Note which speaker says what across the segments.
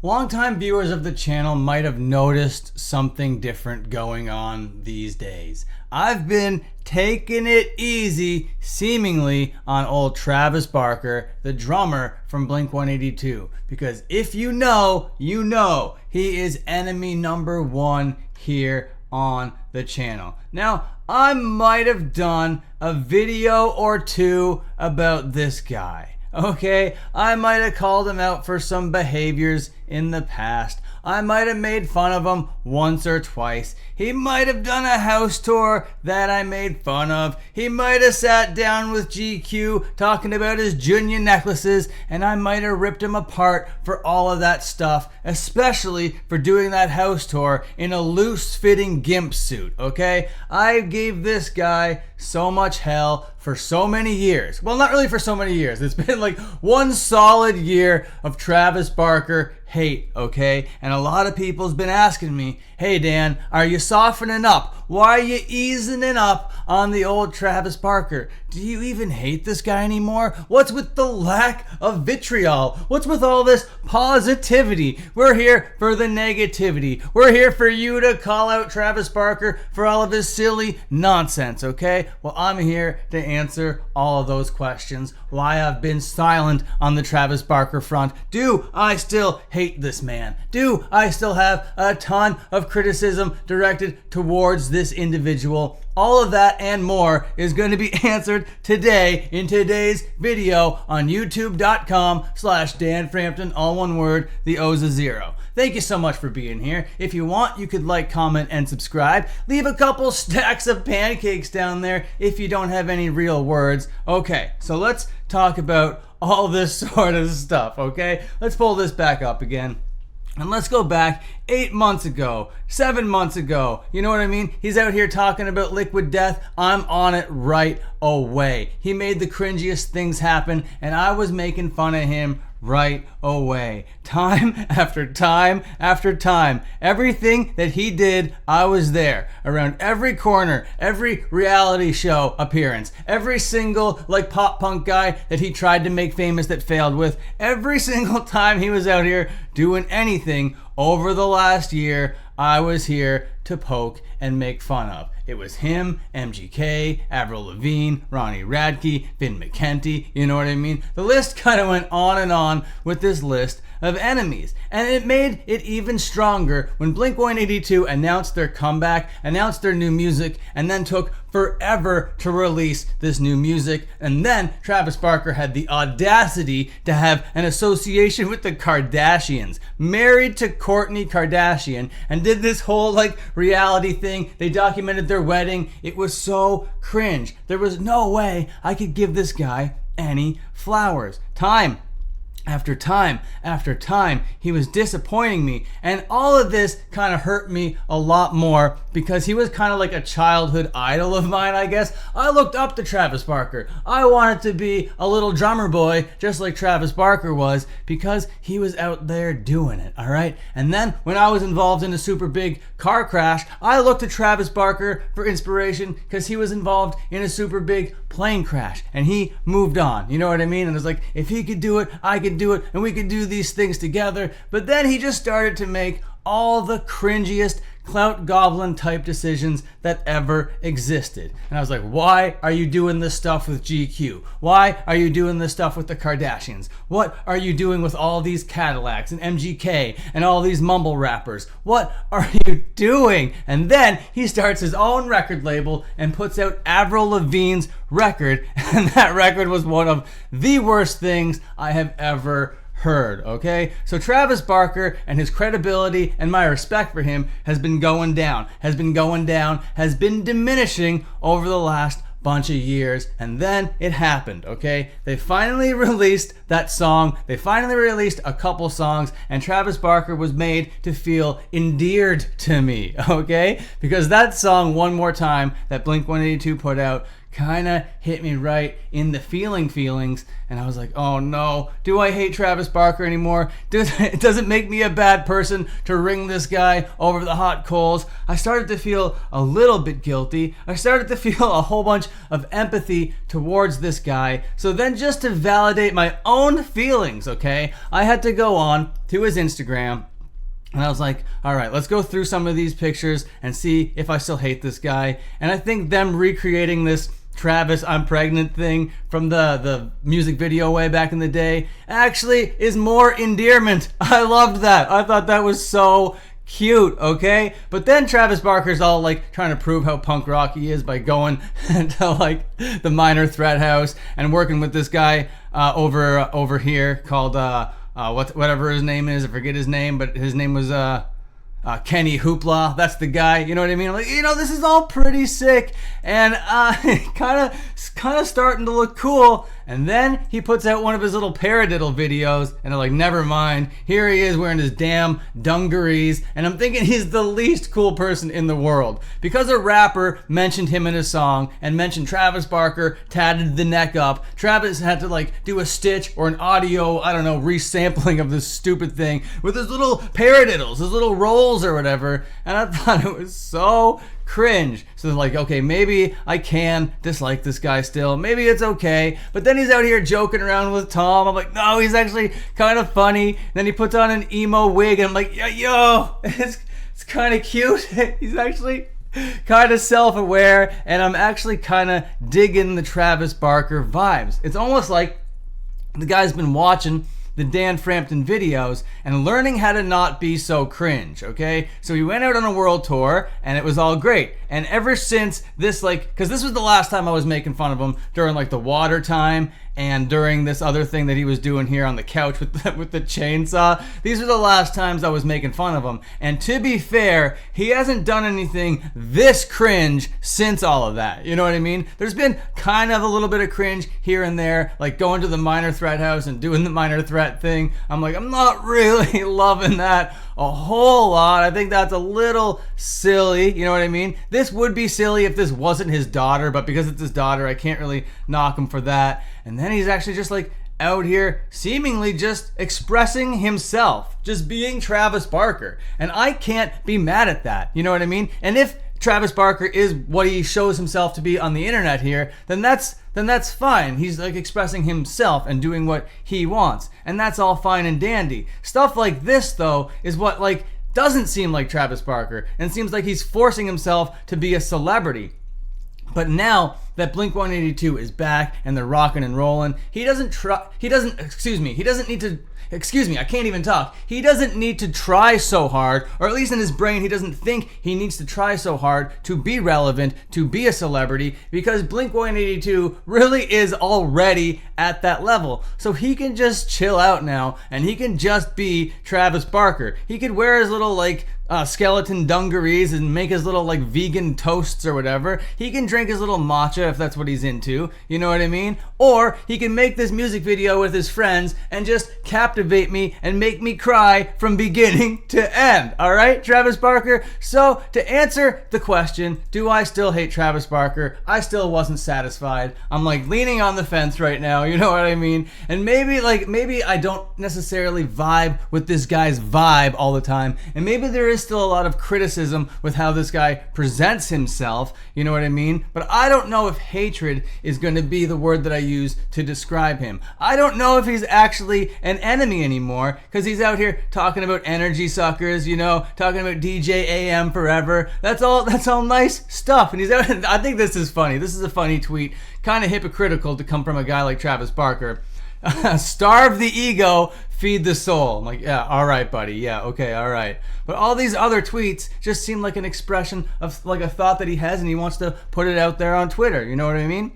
Speaker 1: Longtime viewers of the channel might have noticed something different going on these days. I've been taking it easy, seemingly, on old Travis Barker, the drummer from Blink-182. Because if you know, you know he is enemy number one here on the channel. Now, I might have done a video or two about this guy. Okay, I might have called him out for some behaviors in the past. I might have made fun of him once or twice. He might have done a house tour that I made fun of. He might have sat down with GQ talking about his Junya necklaces, and I might have ripped him apart for all of that stuff, especially for doing that house tour in a loose-fitting gimp suit, okay? I gave this guy so much hell for so many years. Well, not really for so many years. It's been like one solid year of Travis Barker hate, okay? And a lot of people's been asking me, hey Dan, are you softening up? Why are you easing it up on the old Travis Barker? Do you even hate this guy anymore? What's with the lack of vitriol? What's with all this positivity? We're here for the negativity. We're here for you to call out Travis Barker for all of his silly nonsense, okay? Well, I'm here to answer all of those questions. Why I've been silent on the Travis Barker front. Do I still hate this man? Do I still have a ton of criticism directed towards this individual? All of that and more is going to be answered today in today's video on youtube.com/Dan Frampton, all one word, the O's a zero. Thank you so much for being here. If you want, you could like, comment, and subscribe. Leave a couple stacks of pancakes down there if you don't have any real words. Okay, so let's talk about all this sort of stuff, okay? Let's pull this back up again. And let's go back 8 months ago, 7 months ago. You know what I mean? He's out here talking about liquid death. I'm on it right away. He made the cringiest things happen, and I was making fun of him right away. Time after time after time. Everything that he did, I was there. Around every corner, every reality show appearance, every single like pop punk guy that he tried to make famous that failed with, every single time he was out here doing anything over the last year, I was here to poke and make fun of. It was him, MGK, Avril Lavigne, Ronnie Radke, Vin McKenty, you know what I mean? The list kind of went on and on with this list of enemies. And it made it even stronger when Blink-182 announced their comeback, announced their new music, and then took forever to release this new music. And then Travis Barker had the audacity to have an association with the Kardashians, married to Kourtney Kardashian, and did this whole like reality thing. They documented their wedding. It was so cringe. There was no way I could give this guy any flowers. Time after time after time, he was disappointing me. And all of this kind of hurt me a lot more because he was kind of like a childhood idol of mine, I guess. I looked up to Travis Barker. I wanted to be a little drummer boy just like Travis Barker was because he was out there doing it, all right? And then when I was involved in a super big car crash, I looked to Travis Barker for inspiration because he was involved in a super big plane crash and he moved on. You know what I mean? And it's like, if he could do it, I could do it, and we could do these things together. But then he just started to make all the cringiest clout goblin type decisions that ever existed. And I was like, why are you doing this stuff with GQ? Why are you doing this stuff with the Kardashians? What are you doing with all these Cadillacs and MGK and all these mumble rappers? What are you doing? And then he starts his own record label and puts out Avril Lavigne's record, and that record was one of the worst things I have ever heard, okay? So Travis Barker and his credibility and my respect for him has been going down, has been diminishing over the last bunch of years. And then it happened, okay? They finally released that song. They finally released a couple songs, and Travis Barker was made to feel endeared to me, okay? Because that song, One More Time, that Blink-182 put out, kind of hit me right in the feelings, and I was like, oh no, do I hate Travis Barker anymore? Does it make me a bad person to ring this guy over the hot coals? I started to feel a little bit guilty. I started to feel a whole bunch of empathy towards this guy. So then, just to validate my own feelings, okay, I had to go on to his Instagram. And I was like, all right, let's go through some of these pictures and see if I still hate this guy. And I think them recreating this Travis, I'm pregnant thing from the music video way back in the day actually is more endearment. I loved that. I thought that was so cute, okay? But then Travis Barker's all like trying to prove how punk rock he is by going to like the Minor Threat house and working with this guy over here called whatever his name is. I forget his name, but his name was Kenny Hoopla. That's the guy. You know what I mean? I'm like, this is all pretty sick and kind of starting to look cool. And then he puts out one of his little paradiddle videos, and I'm like, never mind. Here he is wearing his damn dungarees, and I'm thinking he's the least cool person in the world. Because a rapper mentioned him in a song and mentioned Travis Barker, tatted the neck up, Travis had to like do a stitch or an audio, I don't know, resampling of this stupid thing with his little paradiddles, his little rolls or whatever, and I thought it was so cringe. So like, okay, maybe I can dislike this guy still. Maybe it's okay. But then he's out here joking around with Tom. I'm like, no, he's actually kind of funny. And then he puts on an emo wig, and I'm like, yo, it's kind of cute. He's actually kind of self-aware, and I'm actually kind of digging the Travis Barker vibes. It's almost like the guy's been watching the Dan Frampton videos and learning how to not be so cringe, okay? So he went out on a world tour and it was all great. And ever since this, because this was the last time I was making fun of him during like the water time and during this other thing that he was doing here on the couch with the chainsaw. These were the last times I was making fun of him. And to be fair, he hasn't done anything this cringe since all of that. You know what I mean? There's been kind of a little bit of cringe here and there, like going to the Minor Threat house and doing the Minor Threat thing. I'm like, I'm not really loving that a whole lot. I think that's a little silly. You know what I mean? This would be silly if this wasn't his daughter, but because it's his daughter, I can't really knock him for that. And then he's actually just like out here seemingly just expressing himself, just being Travis Barker. And I can't be mad at that. You know what I mean? And if Travis Barker is what he shows himself to be on the internet here, then that's fine. He's like expressing himself and doing what he wants. And that's all fine and dandy. Stuff like this though is what like doesn't seem like Travis Barker and seems like he's forcing himself to be a celebrity. But now that Blink-182 is back and they're rocking and rolling, he doesn't need to I can't even talk. He doesn't need to try so hard, or at least in his brain, he doesn't think he needs to try so hard to be relevant, to be a celebrity, because Blink-182 really is already at that level. So he can just chill out now, and he can just be Travis Barker. He could wear his little, skeleton dungarees and make his little, vegan toasts or whatever. He can drink his little matcha if that's what he's into. You know what I mean? Or he can make this music video with his friends and just captivate me and make me cry from beginning to end. All right, Travis Barker? So to answer the question, do I still hate Travis Barker? I still wasn't satisfied. I'm leaning on the fence right now. You know what I mean? And maybe I don't necessarily vibe with this guy's vibe all the time. And maybe there is still a lot of criticism with how this guy presents himself. You know what I mean? But I don't know if hatred is going to be the word that I use to describe him. I don't know if he's actually an enemy anymore, because he's out here talking about energy suckers, talking about DJ AM forever. That's all nice stuff. And he's out. I think this is funny. This is a funny tweet. Kind of hypocritical to come from a guy like Travis Barker. Starve the ego, feed the soul. I'm like, yeah, all right, buddy. Yeah, okay, all right. But all these other tweets just seem like an expression of a thought that he has, and he wants to put it out there on Twitter. You know what I mean?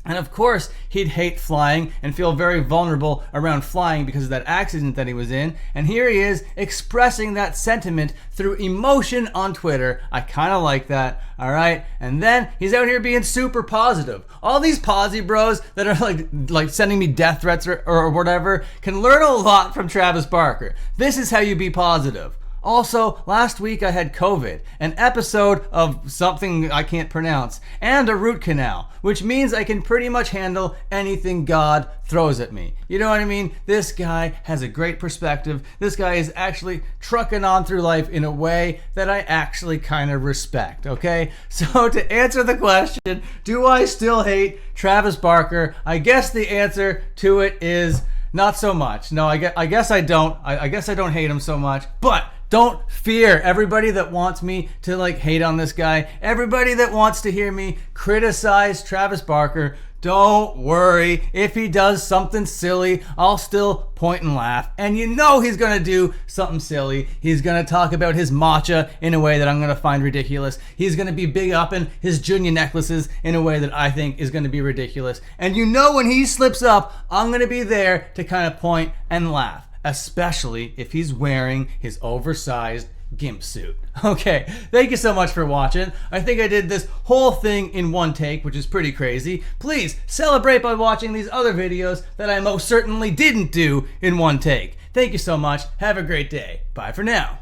Speaker 1: And of course, he'd hate flying and feel very vulnerable around flying because of that accident that he was in. And here he is expressing that sentiment through emotion on Twitter. I kind of like that, all right? And then he's out here being super positive. All these posy bros that are like sending me death threats or whatever can learn a lot from Travis Barker. This is how you be positive. Also, last week I had COVID, an episode of something I can't pronounce, and a root canal, which means I can pretty much handle anything God throws at me. You know what I mean? This guy has a great perspective. This guy is actually trucking on through life in a way that I actually kind of respect, okay? So to answer the question, do I still hate Travis Barker? I guess the answer to it is not so much. No, I guess I don't. I guess I don't hate him so much, but don't fear everybody that wants me to hate on this guy, everybody that wants to hear me criticize Travis Barker. Don't worry. If he does something silly, I'll still point and laugh. And you know he's going to do something silly. He's going to talk about his matcha in a way that I'm going to find ridiculous. He's going to be big up in his junior necklaces in a way that I think is going to be ridiculous. And you know when he slips up, I'm going to be there to kind of point and laugh, especially if he's wearing his oversized gimp suit. Okay, thank you so much for watching. I think I did this whole thing in one take, which is pretty crazy. Please celebrate by watching these other videos that I most certainly didn't do in one take. Thank you so much. Have a great day. Bye for now.